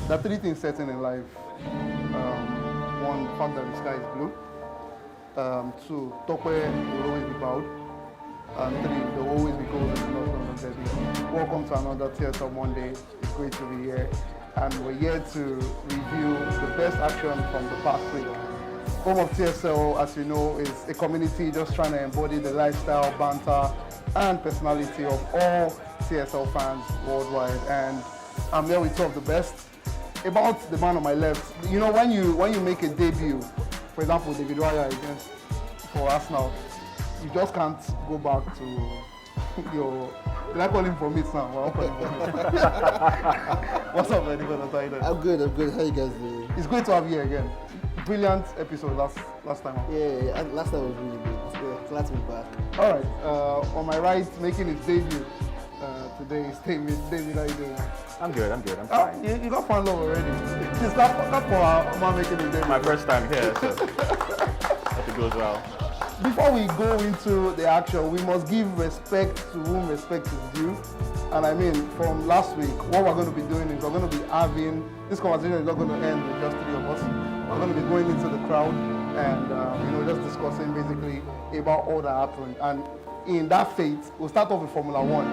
There are three things certain in life. One, the fact that the sky is blue. Two, Tokwe will always be proud. And three, there will always be goals in the North London Derby. Welcome to another TSL Monday. It's great to be here. And we're here to review the best action from the past week. Home of TSL, as you know, is a community just trying to embody the lifestyle, banter, and personality of all TSL fans worldwide. And I'm here with two of the best. About the man on my left, you know, when you make a debut, for example, David Raya against for Arsenal, you just can't go back to your. Did I call him for meets now? Well, I'll call him for meets. What's up, man? I'm good. How you guys doing? It's great to have you here again. Brilliant episode last time. Yeah, last time was really good. Glad to be back. All right, on my right, making his debut today is David. David, how you doing? I'm good. I'm fine. You got fan love already. It's not for our man making his debut. My first time here, so hope it goes well. Before we go into the action, we must give respect to whom respect is due. And I mean, from last week, what we're going to be doing is we're going to be having, this conversation is not going to end with just three of us. We're going to be going into the crowd and just discussing basically about all that happened. And in that fate, we'll start off with Formula One.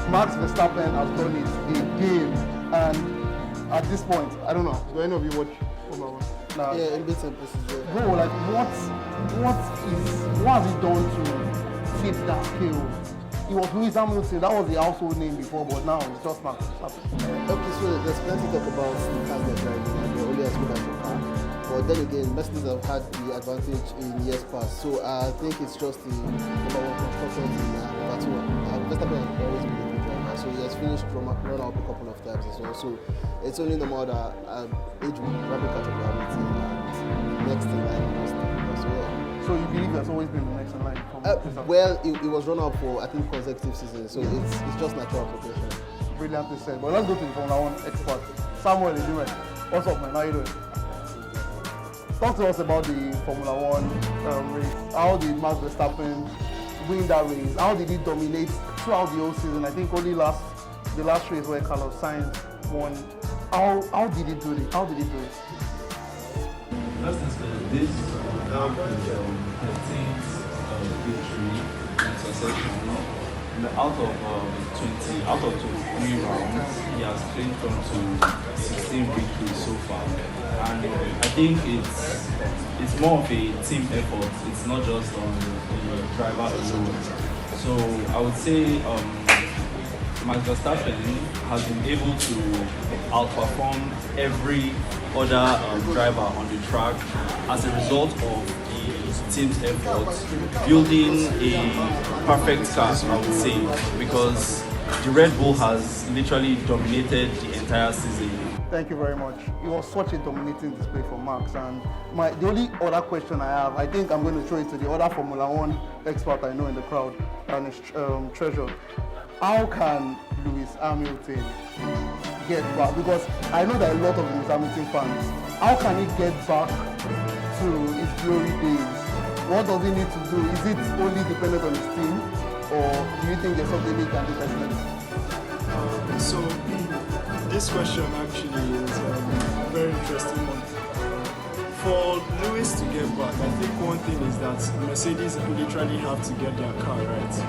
Max Verstappen has done it again. And at this point, I don't know, do any of you watch Formula One? Nah. Yeah, in bits and pieces. Yeah. Bro, like what has he done to fit that skill? It was Lewis Hamilton, that was the household name before, but now it's just Max Verstappen. Okay, so there's plenty to talk about the cars they're driving and they're only as good as the car. But then again, Mercedes have had the advantage in years past, so I think it's just the number one constructor in number two. Verstappen has always been a good driver, so he has finished run-up a couple of times as well. So it's only normal that age will probably catch up with Hamilton and next in line as well. So you believe that's always been the next in line? Well, it was run up for I think consecutive seasons, so it's just natural progression. Brilliantly said. But let's go to the Formula One expert, Samuel Ijume. What's up, man? How you doing? Talk to us about the Formula One race. How did Max Verstappen win that race? How did he dominate throughout the whole season? I think only the last race where Carlos Sainz won. How did he do it? How did he do it? This happened 13th victory in succession. Out of 23 rounds, he has clinched on to 16 victories so far. And I think it's more of a team effort. It's not just on the driver alone. So I would say Max Verstappen has been able to outperform every other driver on the track as a result of the team's effort, building a perfect car, I would say, because the Red Bull has literally dominated the entire season. Thank you very much. It was such a dominating display for Max. And the only other question I have, I think I'm going to throw it to the other Formula One expert I know in the crowd, and it's Treasure. How can Lewis Hamilton get back? Because I know there are a lot of Lewis Hamilton fans. How can he get back to his glory days? What does he need to do? Is it only dependent on his team, or do you think there's something he can do personally? So this question actually is a very interesting one. For Lewis to get back, I think one thing is that Mercedes literally have to get their car right.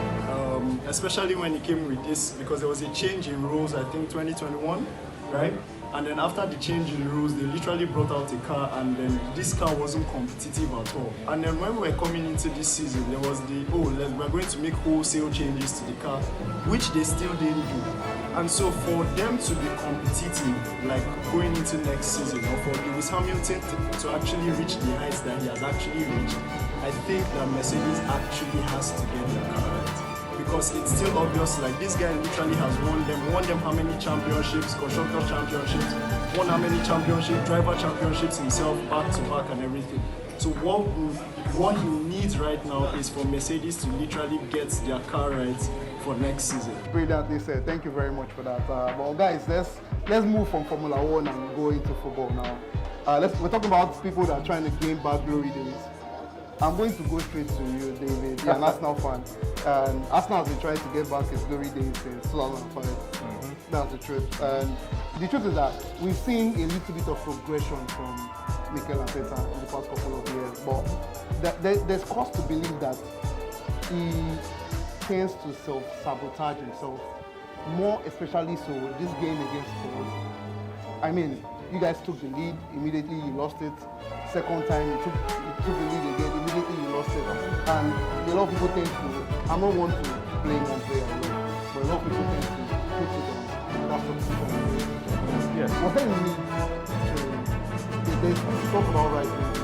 Especially when it came with this, because there was a change in rules, I think 2021, right? And then after the change in rules, they literally brought out a car, and then this car wasn't competitive at all. And then when we were coming into this season, there was we're going to make wholesale changes to the car, which they still didn't do. And so for them to be competitive, like going into next season, or for Lewis Hamilton to actually reach the heights that he has actually reached, I think that Mercedes actually has to get their car right. Because it's still obvious, like this guy literally has won them how many championships, constructor championships, won how many championships, driver championships himself, back to back and everything. So what he needs right now is for Mercedes to literally get their car right for next season. Brilliantly said. Thank you very much for that. But guys, let's move from Formula One and go into football now. We're talking about people that are trying to gain back glory days. I'm going to go straight to you, David. You're an Arsenal fan. And Arsenal has been trying to get back its glory days since 2005. That's the truth. And the truth is that we've seen a little bit of progression from Mikel Arteta in the past couple of years. But there's cause to believe that he tends to self-sabotage himself. More especially so this game against Spurs. I mean, you guys took the lead, immediately you lost it. Second time you took the lead again, immediately you lost it. And a lot of people tend to, I'm not one to blame one player alone, but a lot of people tend to put it on that substitution. Yes. Was there a need to, there's talk about rivalries.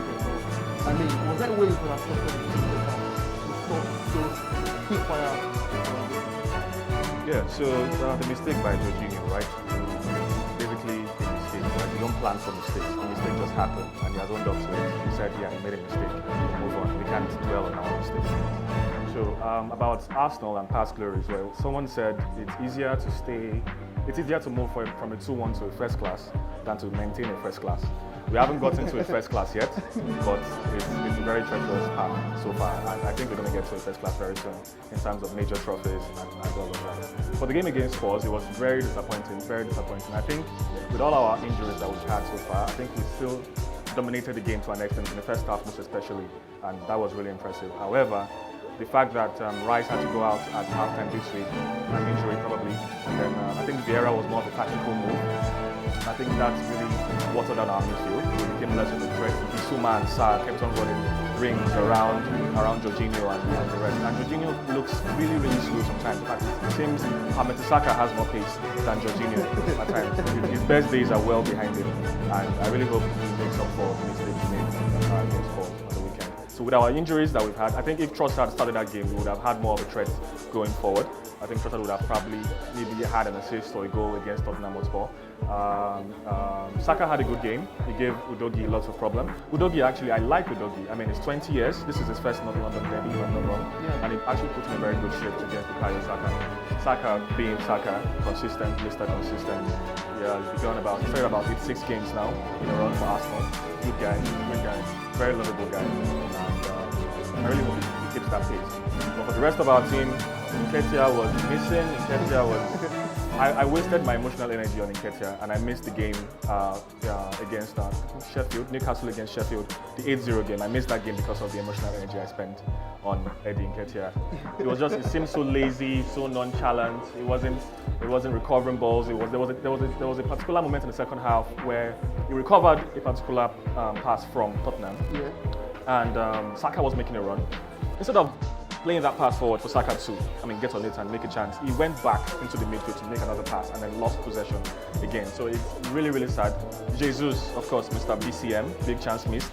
I mean, was there a way you could have stopped it to stop those quick fire? Yeah, so the mistake by Jorginho, right? Basically, a mistake, right? You don't plan for mistakes. The mistake just happened, and he has owned up to it. He said, yeah, he made a mistake. Move on. We can't dwell on our mistakes. So, about Arsenal and past glories, well, someone said it's easier to move from a 2-1 to a first class than to maintain a first class. We haven't gotten to a first class yet, but it's a very treacherous path so far. And I think we're going to get to a first class very soon in terms of major trophies and all of that. For the game against Spurs, it was very disappointing, very disappointing. I think with all our injuries that we've had so far, I think we still dominated the game to an extent, in the first half most especially, and that was really impressive. However, the fact that Rice had to go out at halftime this week, an injury probably, and then I think Vieira was more of a tactical move. I think that's really watered down our midfield. We became less of a threat. Bissouma and Sarr kept on running rings around Jorginho and the rest. And Jorginho looks really, really slow sometimes. In fact, it seems Mohamed Saka has more pace than Jorginho at times. His best days are well behind him. And I really hope he makes up for the mistakes he made against Spurs on the weekend. So with our injuries that we've had, I think if Trossard started that game, we would have had more of a threat going forward. I think Trossard would have probably maybe had an assist or a goal against Tottenham Hotspur. Saka had a good game. He gave Udogie lots of problems. Udogie, actually, I like Udogie. I mean, it's 20 years. This is his first North London debut, if I'm not wrong. Yeah. And it actually put him in very good shape against Bukayo Saka. Saka being Saka, consistent, Mr. Consistent. Yeah, he's begun about 6 games now in a row for Arsenal. Good guy, very lovable guy. And I really hope he keeps that pace. But for the rest of our team, Nketiah was missing. I wasted my emotional energy on Nketiah, and I missed the game against Sheffield, Newcastle against Sheffield, the 8-0 game. I missed that game because of the emotional energy I spent on Eddie Nketiah. It seemed so lazy, so nonchalant. It wasn't recovering balls. There was a particular moment in the second half where he recovered a particular pass from Tottenham, and Saka was making a run. Instead of playing that pass forward for Saka to, get on it and make a chance, he went back into the midfield to make another pass and then lost possession again. So it's really, really sad. Jesus, of course, Mr. BCM, big chance missed.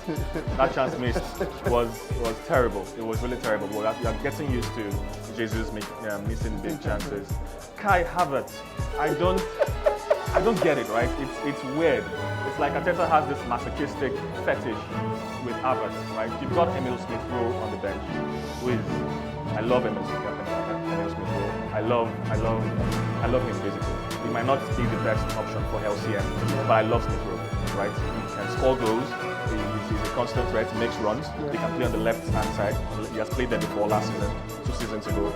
That chance missed was terrible. It was really terrible. We are getting used to Jesus missing big chances. Kai Havertz, I don't get it, right? It's weird. It's like Arteta has this masochistic fetish with Havertz, right? You've got Emil Smith-Rowe on the bench, who is, I love Emil Smith-Rowe. I love him basically. He might not be the best option for LCM, but I love Smith-Rowe, right? He can score goals. He's a constant threat. He makes runs. He can play on the left-hand side. He has played there before last season, 2 seasons ago.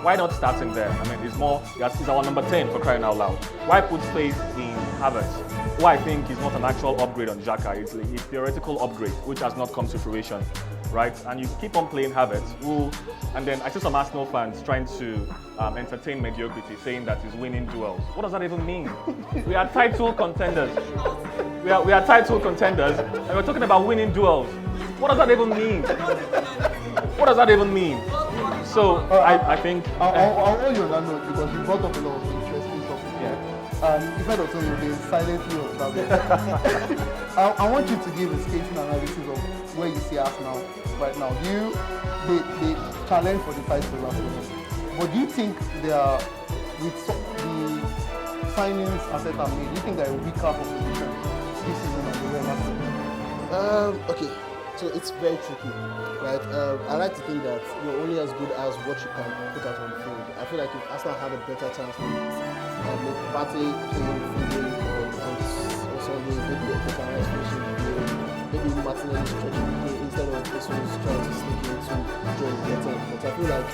Why not start him there? He's our number 10 for crying out loud. Why put faith in Havertz, who I think is not an actual upgrade on Xhaka? It's a theoretical upgrade, which has not come to fruition, right? And you keep on playing Havertz, and then I see some Arsenal fans trying to entertain mediocrity, saying that he's winning duels. What does that even mean? We are title contenders. We are title contenders, and we're talking about winning duels. What does that even mean? What does that even mean? So I think I'll hold you on that note because you brought up a lot of interesting topics. Yeah. Instead of saying you've been silently observing, I want you to give a skating analysis of where you see Arsenal right now. They challenge for the title last season, but do you think they are, with the signings Arteta made, do you think they're a weaker opposition this season than they were last season? Okay, so it's very tricky, right? I like to think that you're only as good as what you can put out on the field. I feel like if Arsenal had a better chance with Partey playing on Sunday, maybe they can maybe Martinelli stretching the play instead of this was trying to sneak into during the game. But I feel like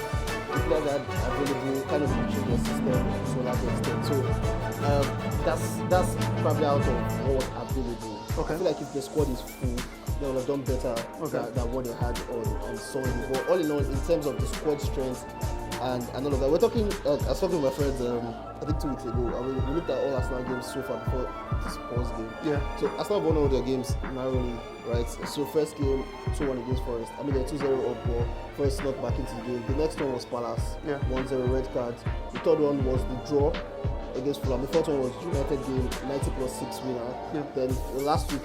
the players that are available kind of changed the system to a large extent. So that's probably out of what's available. Okay. I feel like if the squad is full, they would have done better than what they had on Sunday. But all in all, in terms of the squad strength and all of that, we're talking. I was talking with my friends, I think 2 weeks ago, and we looked at all Arsenal games so far before the Spurs game. Yeah. So Arsenal won all their games narrowly, right? So first game 2-1 against Forest. I mean they're 2-0 up, but Forest not back into the game. The next one was Palace, 1-0 red card. The third one was the draw against Fulham. The fourth one was United game, 90+6 winner. Yeah. Then last week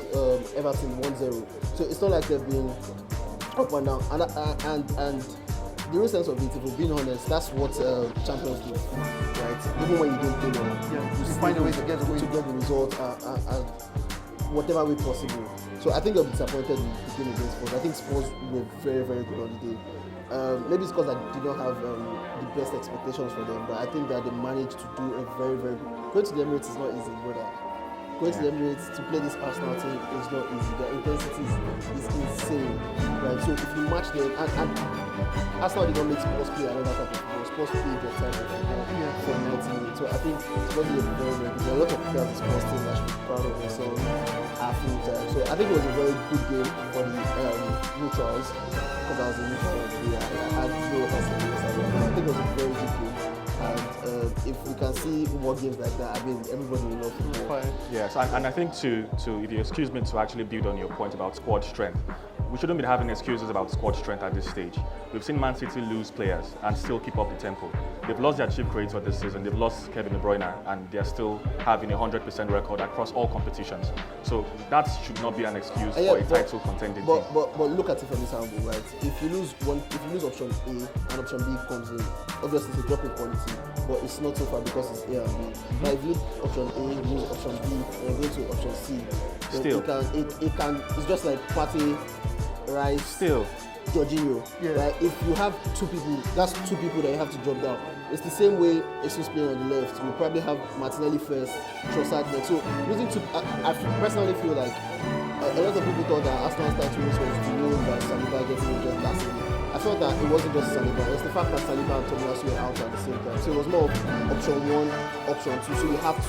Everton 1-0. So it's not like they've been up and down. And the real sense of it, if we're being honest, that's what champions do, right? Even when you don't play well, You find a way to get the win. the result and whatever way possible. So I think they'll be disappointed in the game against Spurs. I think Spurs were very, very good on the day. Maybe it's because I did not have the best expectations for them, but I think that they managed to do a very, very good. Going to the Emirates is not easy, brother. Going to the Emirates to play this Arsenal team is not easy. Their intensity is insane, right? So if you match them, and Arsenal did not make Spurs play another type of football. Spurs played their type of football for 90 minutes. So I think Spurs did a very, very good. There are a lot of players in Spurs team that should be proud of themselves at full time. So I think it was a very good game for the neutrals, because I was a neutral. I had no hustle. I think it was a very good game. And if we can see more games like that, I mean, everybody will love football. Yes, and I think to if you excuse me to actually build on your point about squad strength, we shouldn't be having excuses about squad strength at this stage. We've seen Man City lose players and still keep up the tempo. They've lost their chief creator this season, they've lost Kevin De Bruyne, and they're still having a 100% record across all competitions. So that should not be an excuse for a title contending team. But look at it from this angle, right? If you lose option A and option B comes in, obviously it's a drop in quality, but it's not so far because it's A and B. Now if you lose option A, you lose option B, and you go to option C, then Still. it's just like Partey, Rice, Still. Jorginho. Right? If you have 2 people, that's 2 people that you have to drop down. It's the same way Jesus playing on the left. We'll probably have Martinelli first, Trossard next. So losing to, I personally feel like a lot of people thought that Arsenal's title race was delayed by Saliba getting injured last season. I felt that it wasn't just Saliba, it was the fact that Saliba and Tomiyasu were out at the same time. So it was more of option 1, option 2. So you have to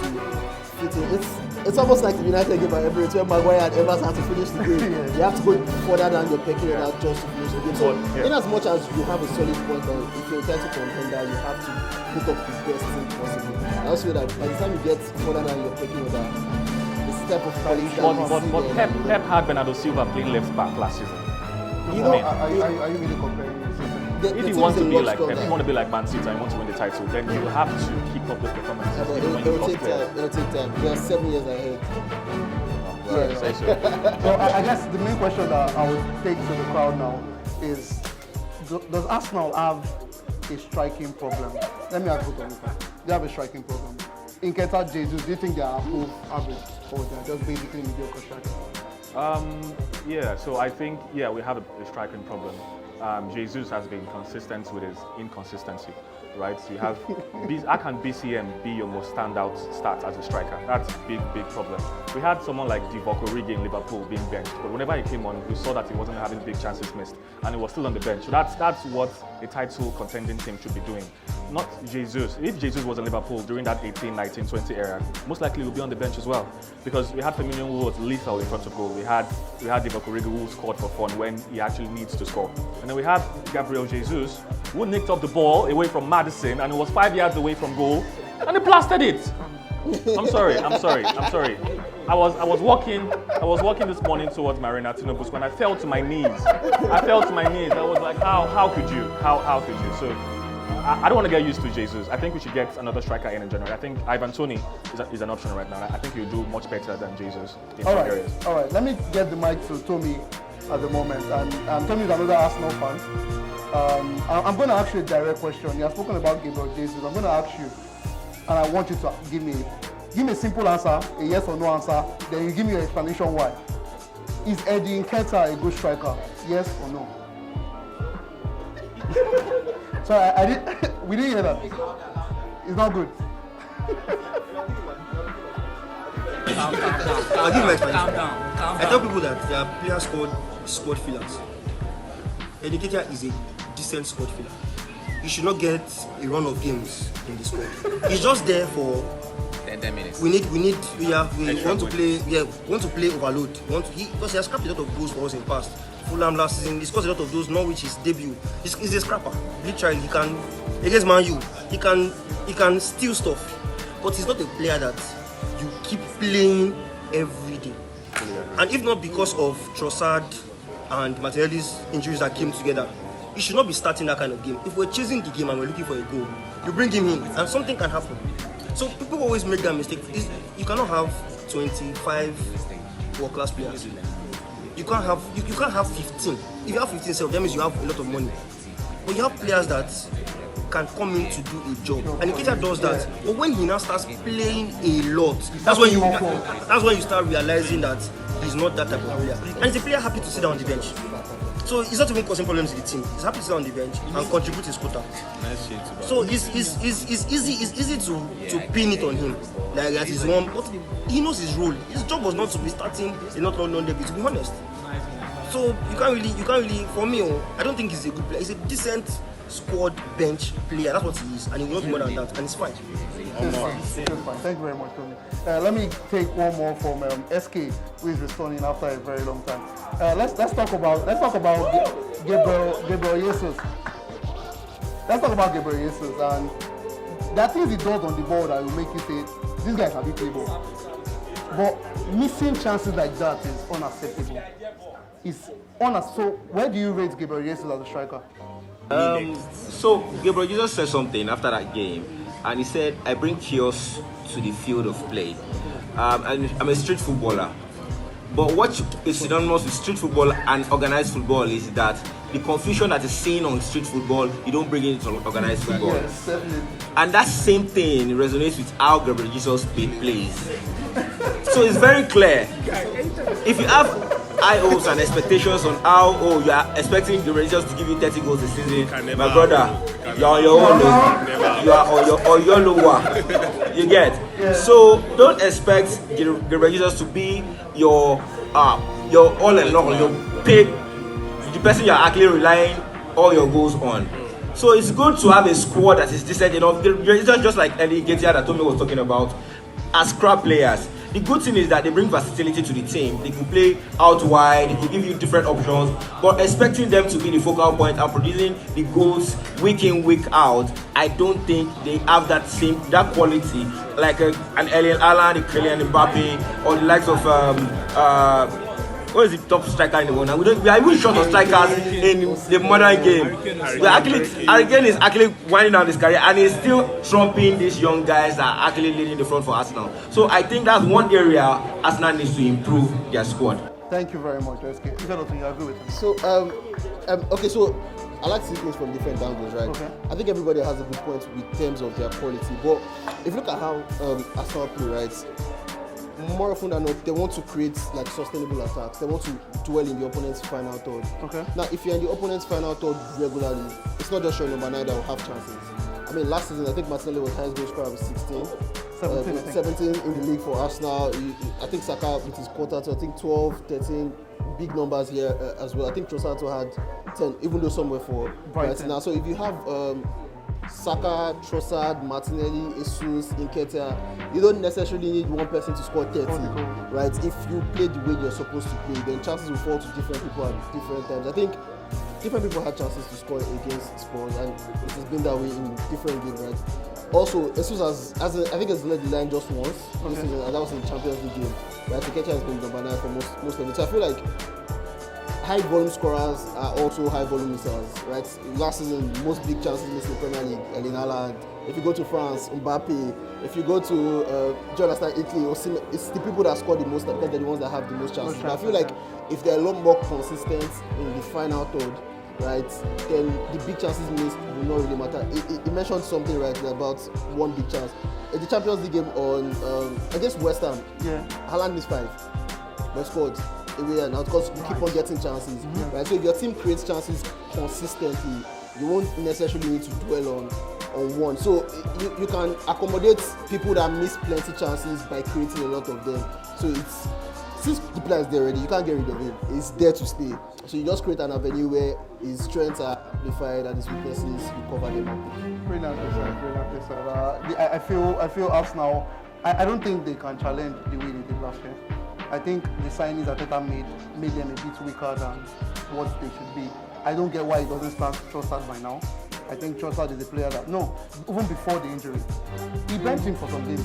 fit in. It's almost like the United game at Emirates where Maguire and Evans had to finish the game. You have to go further than your pecking order just to finish the game. So in as much as you have a solid point, if you're a title contender, you have to put up the best thing possible. I also feel that by the time you get further than your pecking order, it's the type of quality that But Pep had Bernardo Silva playing left back last season. Are you really comparing the system? If you want to be like Pep, if you want to be like Man City and you want to win the title, then you have to keep up those performances. Yeah, but even when it you've will lost take players. time. It will take time. We are 7 years ahead. Right, say so. So I guess the main question that I would take to the crowd now is, does Arsenal have a striking problem? Let me ask both of you. They have a striking problem. In Nketiah, Jesus, do you think they are above average or they are just basically mediocre strikers? Yeah, so I think, we have a striking problem. Jesus has been consistent with his inconsistency, right? So you have, how can BCM be your most standout start as a striker? That's a big problem. We had someone like Divock Origi in Liverpool being benched, but whenever he came on, we saw that he wasn't having big chances missed, and he was still on the bench. So that's what a title contending team should be doing. Not Jesus. If Jesus was in Liverpool during that 18, 19, 20 era, most likely he would be on the bench as well. Because we had Firmino who was lethal in front of goal. We had Divock Origi who scored for fun when he actually needs to score. And then we had Gabriel Jesus who nicked up the ball away from Maddison and it was 5 yards away from goal and he blasted it. I'm sorry. I was walking this morning towards Marina Tinobus when I fell to my knees. I was like, how could you? How could you? So I don't want to get used to Jesus. I think we should get another striker in January. I think Ivan Toney is an option right now. I think he'll do much better than Jesus in some areas. All right. Let me get the mic to Tommy at the moment. And Tommy is another Arsenal fan. I'm going to ask you a direct question. You have spoken about Gabriel Jesus. I'm going to ask you, and I want you to give me a simple answer, a yes or no answer. Then you give me your explanation why. Is Eddie Nketiah a good striker? Yes or no? Sorry, we didn't hear that. It's not good. I'll give you my explanation. Calm down. I tell people that there are players called squad fillers. Educator is a decent squad filler. He should not get a run of games in the squad. He's just there for 10 minutes. we want to play overload. Because he has scrapped a lot of goals for us in the past. Fulham last season, he scores a lot of those, Norwich his debut. He's a scrapper. Literally, he can against Man U, he can steal stuff. But he's not a player that you keep playing every day. And if not because of Trossard and Martinelli's injuries that came together, he should not be starting that kind of game. If we're chasing the game and we're looking for a goal, you bring him in and something can happen. So people always make that mistake. You cannot have 25 world-class players. You can't have 15. If you have 15, that means you have a lot of money. But you have players that can come in to do a job, and Nikita does that. But when he now starts playing a lot, that's when you start realizing that he's not that type of player. And he's a player happy to sit down on the bench. So he's not even causing problems with the team. He's happy to sit on the bench and contribute his quota. So it's easy to pin it on him. Like that is one, but he knows his role. His job was not to be starting a not London derby, to be honest. So you can't really. For me, I don't think he's a good player. He's a decent squad bench player. That's what he is, and he will not be more than that, and it's fine. Thank you very much, Tony. Let me take one more from SK, who is returning after a very long time. Let's talk about Gabriel Jesus. Let's talk about Gabriel Jesus, and there are things he does on the ball that will make you say this guy can be playable. But missing chances like that is unacceptable. So where do you rate Gabriel Jesus as a striker? So Gabriel Jesus said something after that game, and he said, "I bring chaos to the field of play. And I'm a street footballer. But what is synonymous with street football and organized football is that the confusion that is seen on street football, you don't bring it into organized football." Yes, definitely. And that same thing resonates with how Gabriel Jesus plays. So it's very clear. If you have high hopes and expectations on how you are expecting Gabriel Jesus to give you 30 goals this season, my brother, you are on your own. You are on your lower. You get? Yeah. So don't expect Gabriel Jesus to be your all and all, your pick, the person you are actually relying all your goals on. So it's good to have a squad that is decent enough. Gabriel Jesus, just like Eddie Getia that Tommy was talking about, as scrap players. The good thing is that they bring versatility to the team. They can play out wide, they can give you different options, but expecting them to be the focal point and producing the goals week in, week out, I don't think they have that quality like an Erling Haaland, a Kylian Mbappe, or the likes of what is the top striker in the world? We are even short of strikers in the modern game. Again is actually winding down his career, and he's still trumping these young guys that are actually leading the front for Arsenal. So I think that's one area Arsenal needs to improve their squad. Thank you very much, SK. You agree with him? So okay, so I like to see things from different angles, right? Okay. I think everybody has a good point in terms of their quality, but if you look at how Arsenal play, right? More often than not, they want to create like sustainable attacks. They want to dwell in the opponent's final third. Okay. Now, if you're in the opponent's final third regularly, it's not just your number 9 that will have chances. I mean, last season, I think Martinelli was highest goal scorer with 16. 17 in the league for Arsenal. I think Saka with his quarter to 12, 13, big numbers here as well. I think Trossard had 10, even though some were for Brighton. Now, so if you have Saka, Trossard, Martinelli, Jesus, Nketiah, you don't necessarily need one person to score 30, right? If you play the way you're supposed to play, then chances will fall to different people at different times. I think different people had chances to score against Spurs, and it has been that way in different games, right? Also, Jesus I think has led the line just once this season, and that was in the Champions League game. Right? Nketiah has been number 9 for most of it. So I feel like high volume scorers are also high volume missers, right? Last season, most big chances missed in the Premier League, Erling Haaland. If you go to France, Mbappe. If you go to Italy, it's the people that score the most because they're the ones that have the most chances. But I feel like if they're a lot more consistent in the final third, right, then the big chances missed will not really matter. He mentioned something right about one big chance. In the Champions League game on against West Ham, Haaland missed 5, but scored. Away and out because you keep on getting chances, right? So if your team creates chances consistently, you won't necessarily need to dwell on on one. So you can accommodate people that miss plenty chances by creating a lot of them. So it's since the player is there already, you can't get rid of him. It's there to stay. So you just create an avenue where his strengths are amplified and his weaknesses, you cover them up. Brilliant, sir. I feel Arsenal. I don't think they can challenge the way they did last year. I think the signings that Teta made them a bit weaker than what they should be. I don't get why he doesn't start Trossard by now. I think Trossard is a player that, no, even before the injury, he benched him for some games.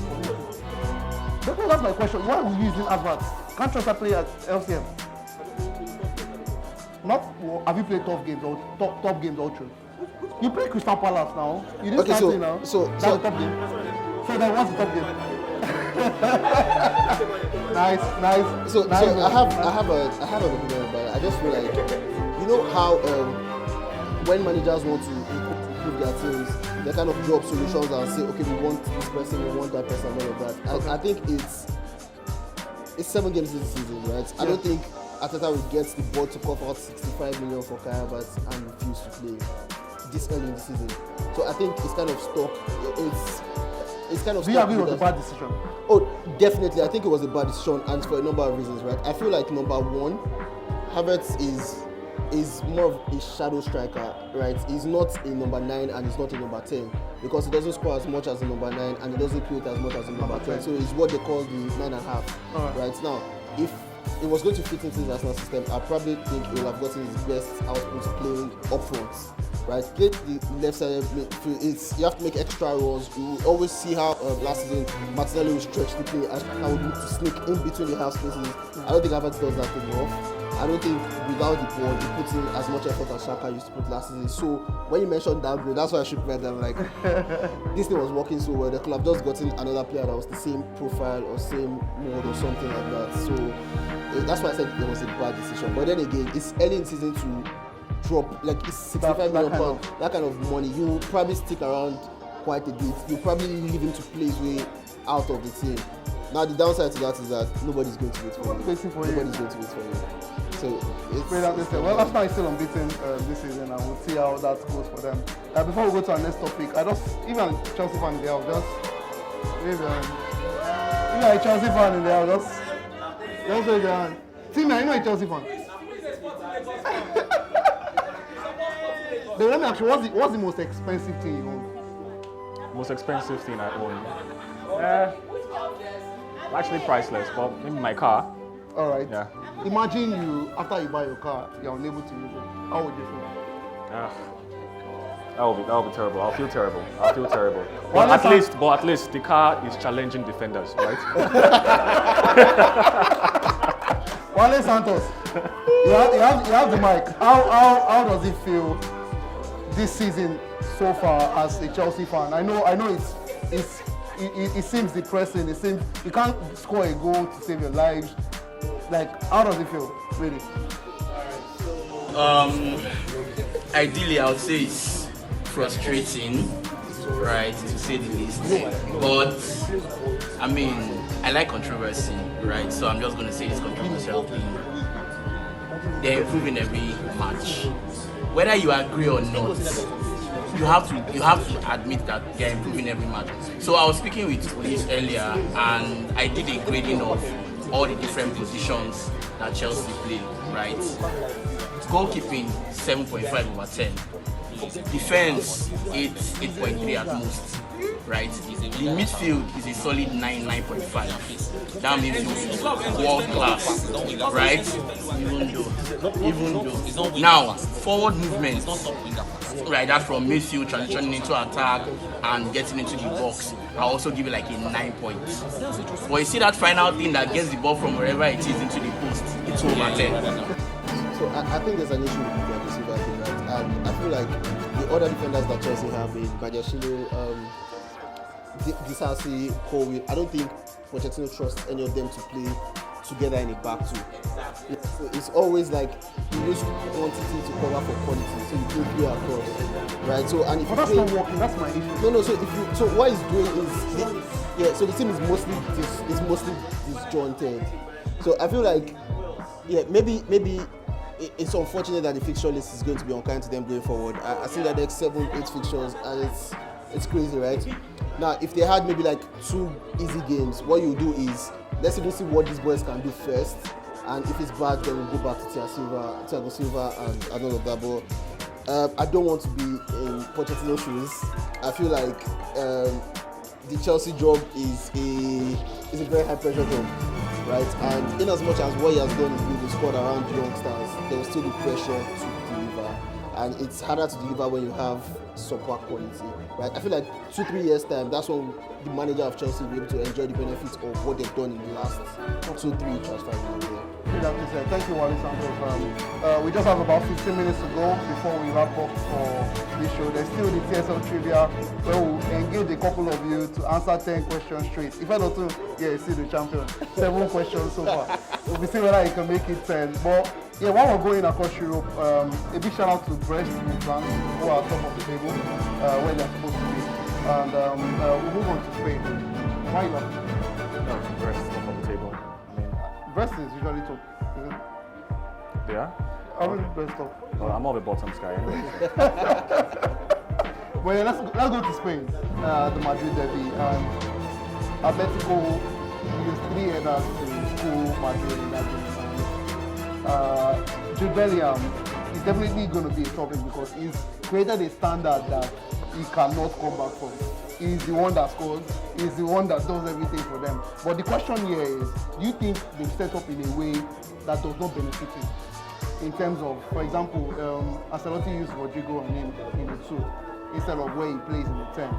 That's my question. Why are we using adverts? Can't Trossard play at LCM? Not, have you played tough games or top games all through? You play Crystal Palace now. You didn't start it now. That's the top game. So then what's the top game? nice. So I have an opinion about it. I just feel like, you know how when managers want to improve their teams, they kind of drop solutions and say, okay, we want this person, we want that person, all of that. Okay. I think it's 7 games this season, right? Yeah. I don't think Arteta will get the board to cover out 65 million for Kai Havertz and refuse to play this early in the season. So I think it's kind of stuck. It's kind of. Do you agree it was a bad decision? Oh, definitely. I think it was a bad decision, and for a number of reasons, right? I feel like number one, Havertz is more of a shadow striker, right? He's not a number 9 and he's not a number 10 because he doesn't score as much as a number 9 and he doesn't create as much as a number 10. So it's what they call the 9.5. Right now, if it was going to fit into the Arsenal system, I probably think he will have gotten his best output playing up front. Right, play the left side. You have to make extra runs. You will always see how last season Martinelli will stretch the play and would need to sneak in between the half spaces. I don't think Havertz does that enough. I don't think without the ball he puts in as much effort as Xhaka used to put last season. So when you mentioned downgrade, that's why I shook my head. I'm like, this thing was working so well. The club just gotten another player that was the same profile or same mode or something like that. So that's why I said it was a bad decision. But then again, it's early in season to drop like it's 65 million pounds, that kind of money. You will probably stick around quite a bit. You'll probably leave him to play his way out of the team. Now the downside to that is that nobody's going to wait for him. Nobody's going to wait for him. So it's well, Arsenal is still unbeaten this season, and we'll see how that goes for them. Before we go to our next topic, even Chelsea fan in there, I'll just maybe a Chelsea fan in there, just raise your hand. Team, you know a Chelsea fan. But let me ask you, what's the most expensive thing you own? Most expensive thing I own? Actually priceless, but maybe my car. All right. Yeah. Imagine after you buy your car, you're unable to use it. How would you feel? That will be terrible. I'll feel terrible. But at least the car is challenging defenders, right? Wale Santos, you have the mic. How does it feel this season so far as a Chelsea fan? I know it seems depressing. It seems you can't score a goal to save your lives. Like, how does it feel, really? Ideally, I would say it's frustrating, right, to say the least. But I mean, I like controversy, right? So I'm just going to say it's controversial thing. They're improving every match. Whether you agree or not, you have to admit that they're improving every match. So I was speaking with Liz earlier, and I did a grading of all the different positions that Chelsea play, right? Goalkeeping 7.5 over 10. Defense 8.3 at most, right? The midfield is a solid 9.5. That means it's world class, right? Even though. Now, forward movement, right? That's from midfield transitioning into attack and getting into the box. I also give it like a 9 points. But you see that final thing that gets the ball from wherever it is into the post, it's over 10. So I think there's an issue with the receiver thing, right? And I feel like the other defenders that Chelsea have in Badiashile, Disasi, Colwill, I don't think Pochettino trusts any of them to play together in a back two. So it's always like you use quantity to cover for quality, so you don't play across, right? So and if that's not working. That's my issue. No. So what he's doing is, so the team is mostly disjointed. So I feel like, maybe it's unfortunate that the fixture list is going to be unkind to them going forward. I see that there's 7-8 fixtures, and It's crazy, right? Now, if they had maybe like 2 easy games, what you do is let's even see what these boys can do first, and if it's bad, then we'll go back to Thiago Silva, and all of that. But I don't want to be in Pochettino's shoes. I feel like the Chelsea job is a very high pressure job, right? And in as much as what he has done is build the squad around youngsters, there will still be pressure to deliver. And it's harder to deliver when you have subpar quality, right? I feel like 2-3 years time, that's when the manager of Chelsea will be able to enjoy the benefits of what they've done in the last 2-3 transfer windows. Thank you, Wally Santos. We just have about 15 minutes to go before we wrap up for this show. There's still the TSL trivia where we'll engage a couple of you to answer 10 questions straight. If I don't know, yeah, you see the champion. 7 questions so far. We'll be seeing whether he can make it 10. But yeah, while we're going across Europe, a big shout out to Brest in France, who are top of the table, where they're supposed to be. And we'll move on to Spain. Why you laughing? No, Brest top of the table. Brest is usually top, isn't it? Yeah? I mean, Brest top. Well, I'm more of a bottom guy anyway. Well, yeah, let's go to Spain, the Madrid Derby. Atletico used 3 headers to school Madrid in that game. Jude Bellingham is definitely going to be a topic because he's created a standard that he cannot come back from. He's the one that scores, he's the one that does everything for them. But the question here is, do you think they've set up in a way that does not benefit him? In terms of, for example, Ancelotti used Rodrigo and him in the 2 instead of where he plays in the 10.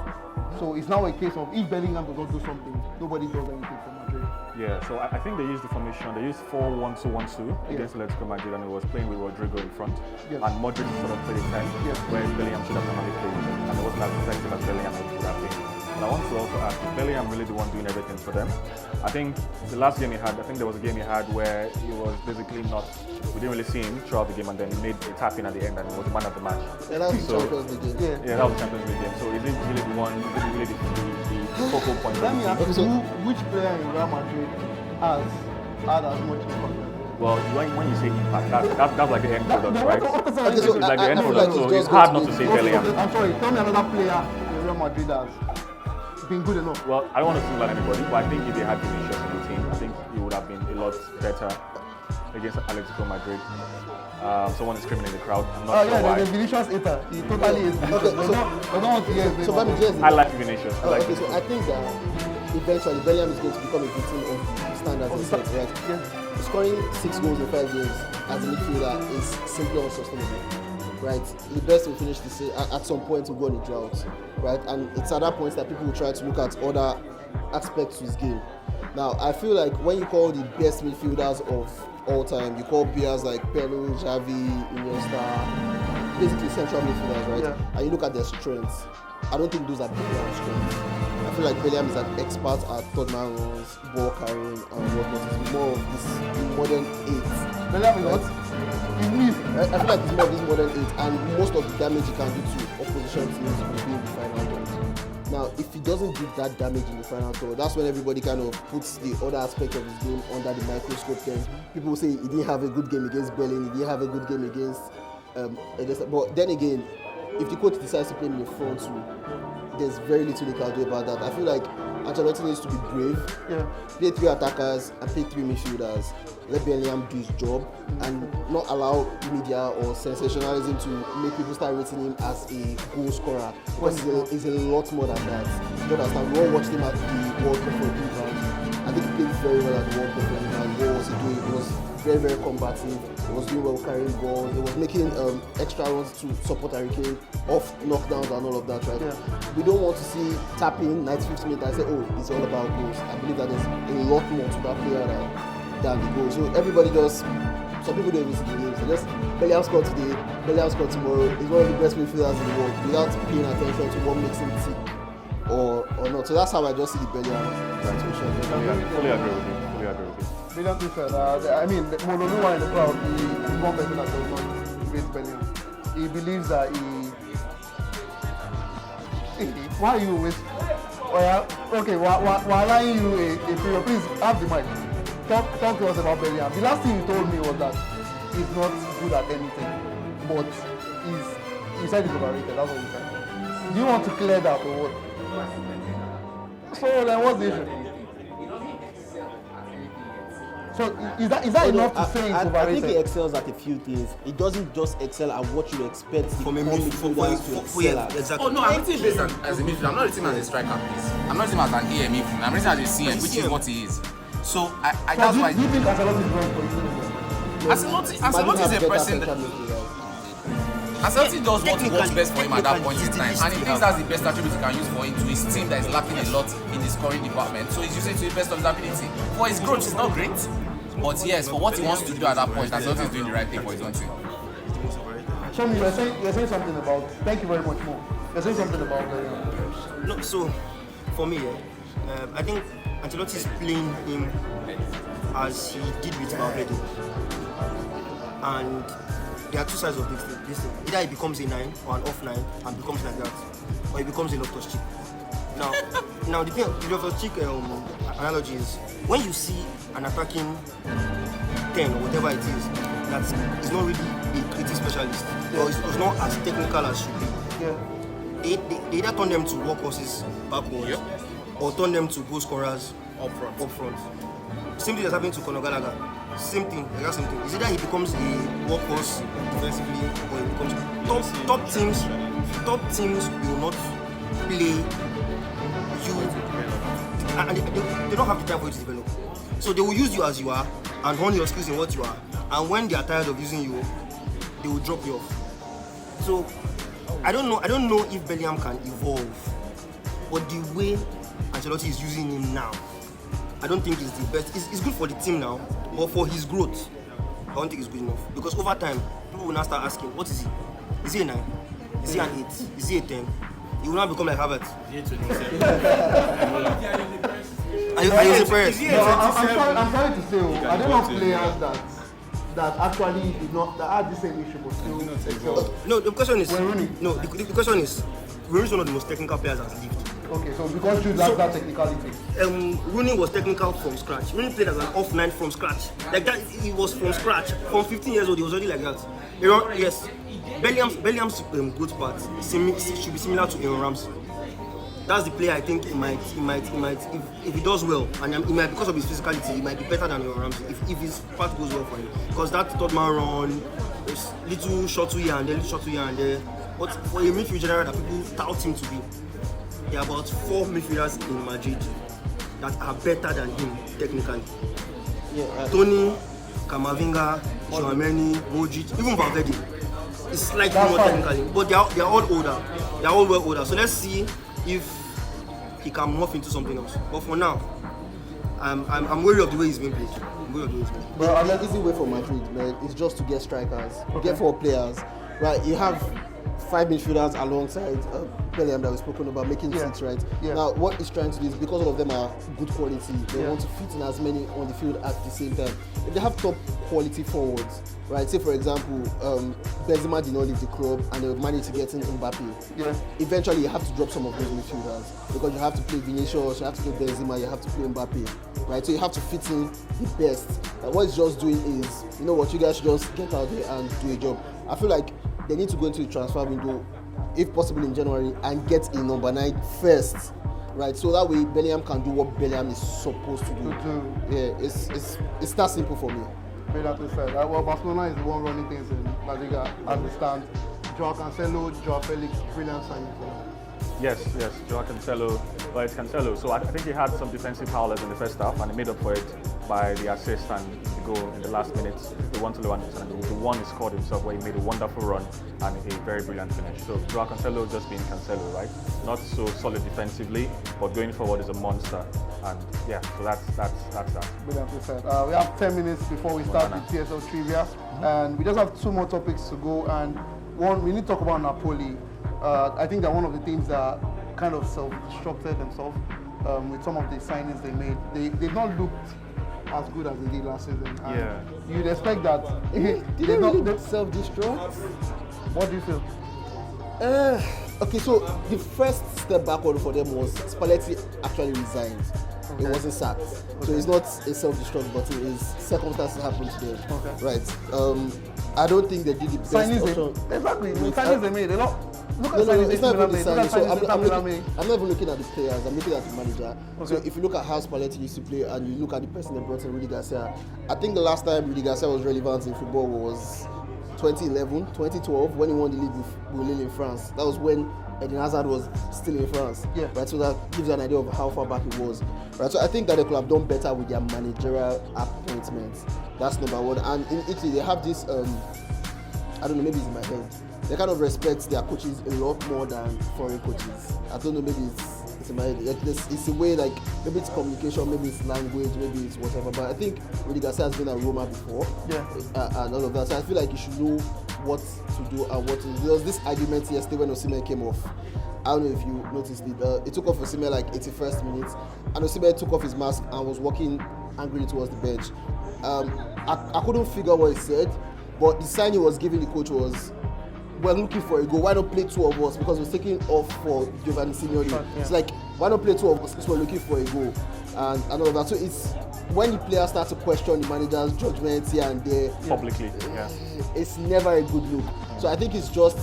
So it's now a case of if Bellingham does not do something, nobody does anything for Madrid. Yeah, so I think they used the formation. They used 4-1-2-1-2 against Atletico Madrid, and it was playing with Rodrigo in front. Yes. And Madrid sort of played a 10, where Bellingham should have normally played, and it wasn't as effective as Bellingham would have been. But I want to also ask, is Bellingham really the one doing everything for them? I think the last game he had, I think there was a game he had where he was basically not, we didn't really see him throughout the game, and then he made a tap in at the end, and he was the man of the match. And that was the Champions League game. Yeah, that was the Champions League game. So is it really the one, is it really the focal point? Let me ask you, which player in Real Madrid has had as much impact? Well, when you say impact, that's like the end product, right? Okay, This so is like the end I feel product, like so it's it's just hard going not to to be- say Bellingham. I'm sorry, tell me another player in Real Madrid that's been good enough. Well, I don't want to single out anybody, but I think if they had Vinicius in the team, I think he would have been a lot better against Atletico Madrid. Someone is screaming in the crowd. I'm not sure Yeah, why. the Vinicius hater. He totally is Vinicius. Okay, so- I don't want to hear his name. So, let me just I like Vinicius. I like okay, so I think that eventually Bellingham is going to become a victim of the standards he sets, right? Yeah. Scoring 6 goals in 5 games as a midfielder is simply unsustainable, right? The best will finish the season at some point will go on a drought, right? And it's at that point that people will try to look at other aspects to his game. Now, I feel like when you call the best midfielders of all time, you call players like Pirlo, Xavi, Iniesta, basically central midfielders, right? Yeah. And you look at their strengths. I don't think those are Bellingham's strengths. I feel like Bellingham is an expert at third-man runs, ball carrying, and whatnot. It's more of this modern 8. Bellingham is what? He's me. I feel like it's more of this modern 8, and most of the damage he can do to opposition teams will be in the final third. Now, if he doesn't do that damage in the final third, that's when everybody kind of puts the other aspect of his game under the microscope. Then people will say he didn't have a good game against Berlin, he didn't have a good game against. But then again, if the coach decides to play him in the front two, there's very little they can do about that. I feel like Ancelotti needs to be brave, play 3 attackers and play 3 midfielders, let Bellingham do his job, and not allow media or sensationalism to make people start rating him as a goal scorer. Because he's a lot more than that. You understand? We all watched him at the World Cup for England. I think he played very well at the World Cup for England. What was he doing? He was very, very combative. He was doing well carrying balls. He was making extra runs to support Harry Kane, off knockdowns and all of that, right? We don't want to see tapping 95th minute and say, oh, it's all about goals. I believe that there's a lot more to that player than the goals. So everybody just, some people don't even see the games. They just, Bellingham scored today, Bellingham scored tomorrow. He's one of the best midfielders in the world without paying attention to what makes him tick or not. So that's how I just see the Bellingham situation. Fully agree with you. Fully agree with you. Bellingham is I mean, Monolua in the crowd, he's one person that does not rate Bellingham. He believes that why are you always... Okay, we're allowing you a period. Please, have the mic. Talk to us about Bellingham. The last thing you told me was that he's not good at anything, but he said he's overrated. That's what he said. Do you want to clear that or what? So then what's the issue? So is that enough to say it's I think overrated? he excels at a few things. He doesn't just excel at what you expect From a midfielders to excel at. exactly. Oh no, I'm rating based on as a midfielder. I'm not rating him as a striker, please. I'm not rating him as an AM midfielder. I'm rating him as a CM, which is what he is. So I So that's do why you think Ancelotti is wrong for his Ancelotti is a person that Ancelotti does what works best for him at that point in time, and he thinks that's the best attribute he can use for him to his team that is lacking a lot in the scoring department. So he's using it to the best of his ability. For his growth, it's not great, but yes, for what he wants to do at that point, Ancelotti is doing the right thing for his own team. Show me, you're saying something about. Thank you very much, Mo. You're saying something about. No, so for me, I think Ancelotti is playing him as he did with Valverde, and there are two sides of this thing. Either he becomes a 9 or an off 9 and becomes like that, or he becomes a Loftus-Cheek. Now the thing, the Loftus-Cheek analogy is when you see an attacking 10 or whatever it is that is not really a creative specialist or is not as technical as should be. Yeah. They either turn them to workhorses backwards or turn them to goal scorers up front. Same thing that's happening to Conor Gallagher. Same thing, exact same thing. Is either he becomes a workhorse defensively or he becomes top teams will not play you, and they don't have the time for you to develop. So they will use you as you are and hone your skills in what you are. And when they are tired of using you, they will drop you off. So I don't know if Bellingham can evolve, but the way Ancelotti is using him now, I don't think it's the best. It's good for the team now, but for his growth, I don't think it's good enough. Because over time, people will now start asking, what is he? Is he a 9? Is he an 8? Is he a 10? He will now become like Havertz. Are you surprised? No, I'm trying to say, are there not players that actually did not that had the same issue but still excel? No, the question is Rooney. No, the question is Rooney is one of the most technical players that's lived. Okay, so because you lack that technicality. Rooney was technical from scratch. Rooney played as an off 9 from scratch. Like that, he was from scratch. From 15 years old, he was already like that. Yes, Bellingham's growth part should be similar to Aaron Ramsey. That's the player I think he might if he does well, and he might, because of his physicality, he might be better than Aaron Ramsey if his part goes well for him. Because that third man run, little shot to here and there, little shot to here and there. But for a midfield general that people tout him to be, there are about 4 midfielders in Madrid that are better than him technically. Tony, Camavinga, Tchouaméni, Modric, even Valverde is slightly more technically, but they are all older. They are all well older. So let's see if he can morph into something else. But for now, I'm worried of the way he's being played. Well, an easy way for Madrid, man, is just to get strikers, get 4 players. Right, you have 5 midfielders alongside Bellingham that we've spoken about, making 6, right? Yeah. Now, what he's trying to do is, because all of them are good quality, they want to fit in as many on the field at the same time. If they have top quality forwards, right? Say, for example, Benzema did not leave the club and they managed to get in Mbappe. Yeah. Eventually, you have to drop some of those midfielders because you have to play Vinicius, you have to play Benzema, you have to play Mbappe, right? So you have to fit in the best. And what he's just doing is, you know what, you guys should just get out there and do a job. I feel like they need to go into the transfer window, if possible in January, and get a number 9 first, right? So that way Bellingham can do what Bellingham is supposed to do. Yeah, it's that simple for me. Brilliantly said. Well, Barcelona is the one running things in La Liga. I understand. Joao Cancelo, Joao Felix, brilliant signings. Yes, Joao Cancelo. Well, it's Cancelo. So I think he had some defensive howlers in the first half, and he made up for it by the assist and the goal in the last minutes. The one to Lewandowski, and the one he scored himself, where he made a wonderful run and a very brilliant finish. So Joao Cancelo just being Cancelo, right? Not so solid defensively, but going forward is a monster. And yeah, so that's that. Brilliantly said. We have 10 minutes before we start the TSL trivia, and we just have 2 more topics to go. And one, we need to talk about Napoli. I think they're one of the teams that kind of self-destructed themselves with some of the signings they made. They've not looked as good as they did last season. And you'd expect that. Did they really self-destruct? What do you feel? Okay, so the first step backward for them was Spalletti actually resigned. It wasn't sacked. So it's not a self-destruct, but it is circumstances happened to them. Okay. Right. I don't think they did the best. Exactly. The signings they made, Look No, at no, no, signing it's not Milan even the made. Look signing. at So signing I'm Milan made. not even looking at the players. I'm looking at the manager. So Okay. if you look at how Spalletti used to play and you look at the person they brought in, Rudy Garcia, I think the last time Rudy Garcia was relevant in football was 2011, 2012 when he won the league with Lille in France. That was when Eden Hazard was still in France. Yeah. Right. So that gives you an idea of how far back it was. Right. So I think that they could have done better with their managerial appointments. That's number one. And in Italy, they have this. I don't know. Maybe it's in my head. They kind of respect their coaches a lot more than foreign coaches. I don't know. Maybe it's in my head. Like it's a way like maybe it's communication, maybe it's language, maybe it's whatever. But I think Rudy Garcia has been at Roma before. Yeah. And all of that. So I feel like you should know what to do and what to do. There was this argument yesterday when Osimhen came off. I don't know if you noticed it. It took off Osimhen like 81st minute, and Osimhen took off his mask and was walking angrily towards the bench. I couldn't figure what he said, but the sign he was giving the coach was, "We're looking for a goal. Why not play two of us?" Because he was taking off for Giovanni Simeone. Yeah. It's like, why not play two of us because we're looking for a goal, and all of that. So it's when the players start to question the manager's judgments here and there. Publicly, yeah. It's never a good look. So I think it's just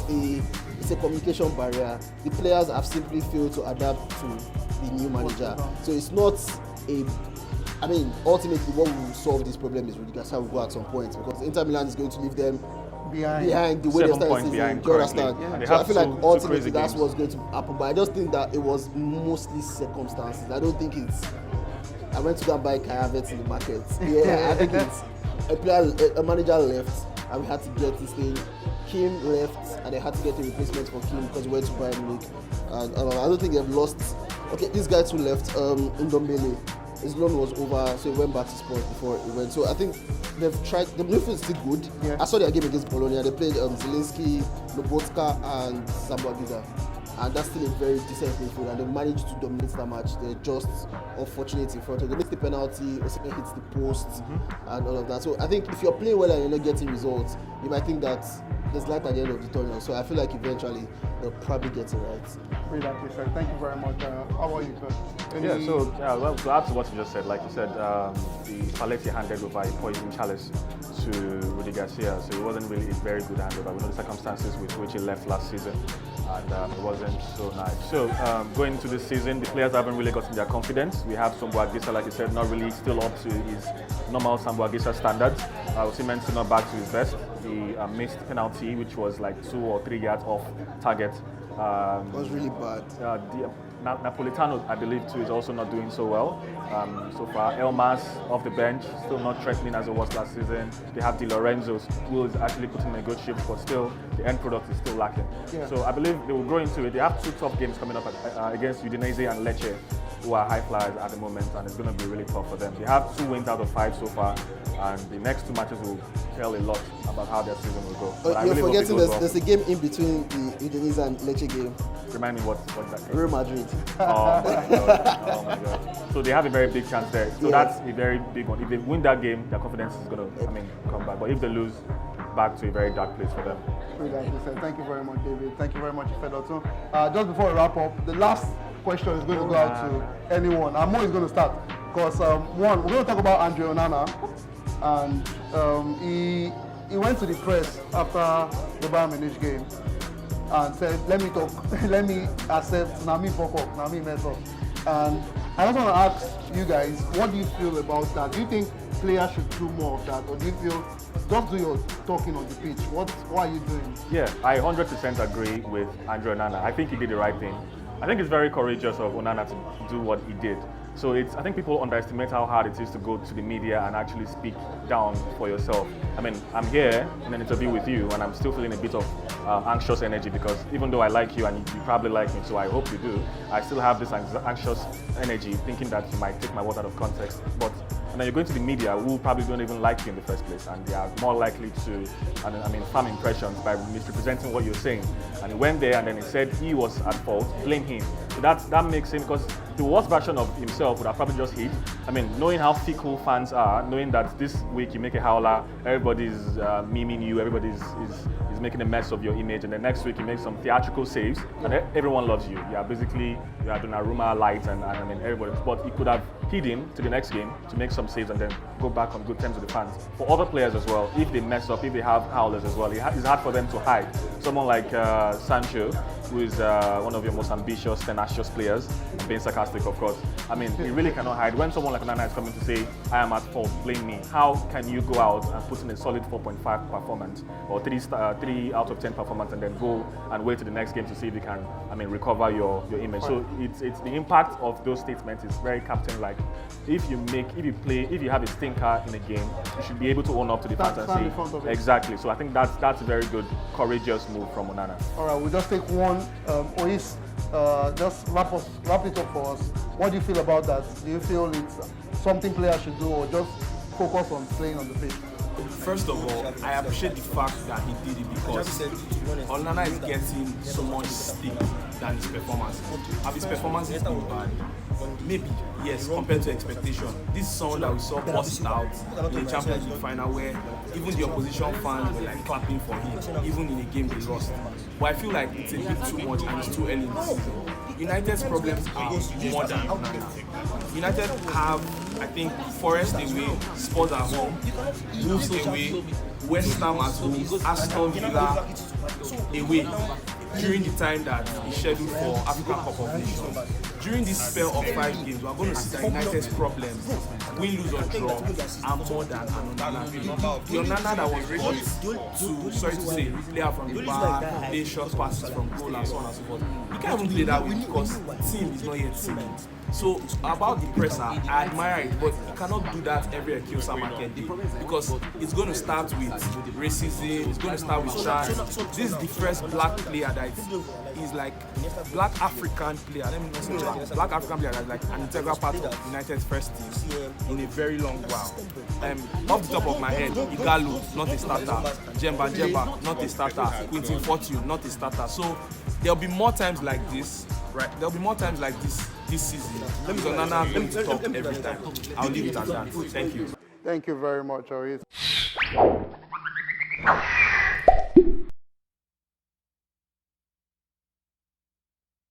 it's a communication barrier. The players have simply failed to adapt to the new manager. So it's not I mean, ultimately, what will solve this problem is Rudy Garcia will go at some point because Inter Milan is going to leave them behind the way they 7 started points season. behind Do you currently. understand? Yeah. And they So I have feel two like ultimately crazy that's games. what's going to happen. But I just think that it was mostly circumstances. I don't think it's. I went to go and buy Kai Havertz in the market. Yeah, I think it's a manager left and we had to get this thing. Kim left and they had to get a replacement for Kim because he went to Bayern Munich. And I don't think they've lost. Okay, this guy too left. Ndombele. His loan was over, so he went back to Spurs before he went. So I think they've tried. The midfield is still good. Yeah. I saw their game against Bologna. They played Zelensky, Lobotka, and Sambuagiza. And that's still a very decent midfield. And they managed to dominate that match. They're just unfortunate in front of them. They missed the penalty, Osimhen hits the post, and all of that. So I think if you're playing well and you're not getting results, you might think that there's light at the end of the tunnel. So I feel like eventually they'll probably get it right. Brilliantly said. Thank you very much. How are you, sir? Well, to add to what you just said, like you said, the Spalletti handed over a poison chalice to Rudy Garcia, so it wasn't really a very good handover. We know the circumstances with which he left last season, and it wasn't so nice. So going into this season, the players haven't really gotten their confidence. We have Sambuagiza, like you said, not really still up to his normal Sambuagiza standards. Osimhen still not back to his best. He missed penalty, which was like 2 or 3 yards off target. It was really bad. Napolitano, I believe, too, is also not doing so well so far. Elmas off the bench, still not threatening as it was last season. They have Di Lorenzo, who is actually putting in a good shift, but still, the end product is still lacking. Yeah. So I believe they will grow into it. They have 2 tough games coming up against Udinese and Lecce, who are high flyers at the moment, and it's going to be really tough for them. They have 2 wins out of 5 so far, and the next 2 matches will tell a lot about how their season will go. But I You're really hope it forgetting goes well. there's a game in between the Udinese and Lecce game. Remind me what that game. Real Madrid. Oh my god! Oh my god! So they have a very big chance there. So Yeah. that's a very big one. If they win that game, their confidence is going to, come back. But if they lose, back to a very dark place for them. Brilliantly said. Thank you very much, David. Thank you very much, Ifedoto. Just before we wrap up, the last question is going to go out to anyone. Mo is going to start because one, we're going to talk about Andre Onana, and he went to the press after the Bayern Munich game and said, "Let me talk, let me accept, now me fuck up, now me mess up." And I just want to ask you guys, what do you feel about that? Do you think players should do more of that, or do you feel just do your talking on the pitch? What are you doing? Yeah, I 100% agree with Andre Onana. I think he did the right thing. I think it's very courageous of Onana to do what he did. So I think people underestimate how hard it is to go to the media and actually speak down for yourself. I mean, I'm here in an interview with you and I'm still feeling a bit of anxious energy because even though I like you and you probably like me, so I hope you do, I still have this anxious energy thinking that you might take my words out of context. But and then you're going to the media who probably don't even like you in the first place, and they are more likely to, farm impressions by misrepresenting what you're saying. And he went there and then he said he was at fault, blame him. So that makes him, because the worst version of himself would have probably just hit. I mean, knowing how fickle fans are, knowing that this week you make a howler, everybody's memeing you, everybody's is making a mess of your image, and the next week you make some theatrical saves, and everyone loves you. You are Donnarumma light, and everybody. But he could have hid him to the next game to make some saves and then go back on good terms with the fans. For other players as well, if they mess up, if they have howlers as well, it's hard for them to hide. someone like Sancho, who is one of your most ambitious, tenacious players, being sarcastic, of course. I mean, he really cannot hide. When someone like Onana is coming to say, I am at fault, blame me, how can you go out and put in a solid 4.5 performance or 3 out of 10 performance and then go and wait to the next game to see if you can, recover your image. So it's the impact of those statements is very captain-like. If you have a stinker in a game, you should be able to own up to the fans and say, exactly. So I think that's a very good, courageous move from Onana. All right, we'll just take one. Ois, just wrap it up for us. What do you feel about that? Do you feel it's something players should do or just focus on playing on the pitch? First of all, I appreciate the fact that he did it because Onana is getting so much stick than his performance. Have his performance is been bad? Maybe, yes, compared to expectation. This is someone that we saw bust out in the Champions League final where even the opposition fans were like clapping for him, even in a game they lost. But I feel like it's a bit too much and it's too early in the season. United's problems are more than Onana. United have, I think, Forest away, Spurs at home, Wolves away, West Ham at home, Aston Villa away during the time that is scheduled for African Cup of Nations. During this spell of 5 games, we are going to see that United's problems, win, lose or draw, are more than Onana. The Onana that was brought to, sorry to say, play out from the bar, play short passes from goal and so on and so forth. You can't even play that way because the team is not yet cement. So about the presser, I admire it, but you cannot do that every Akiosa market day because it's going to start with racism, it's going to start with trans. This is the first black player that is like black African player. Let me not say black African player that's like an integral part of United's first team in a very long while. Off the top of my head, Igalo, not a starter. Jemba, not a starter. Quintin Fortune, not a starter. So there'll be more times like this, right? There'll be more times like this season. Onana going to talk every time. I'll leave it at that. Thank you. Thank you very much, Ois.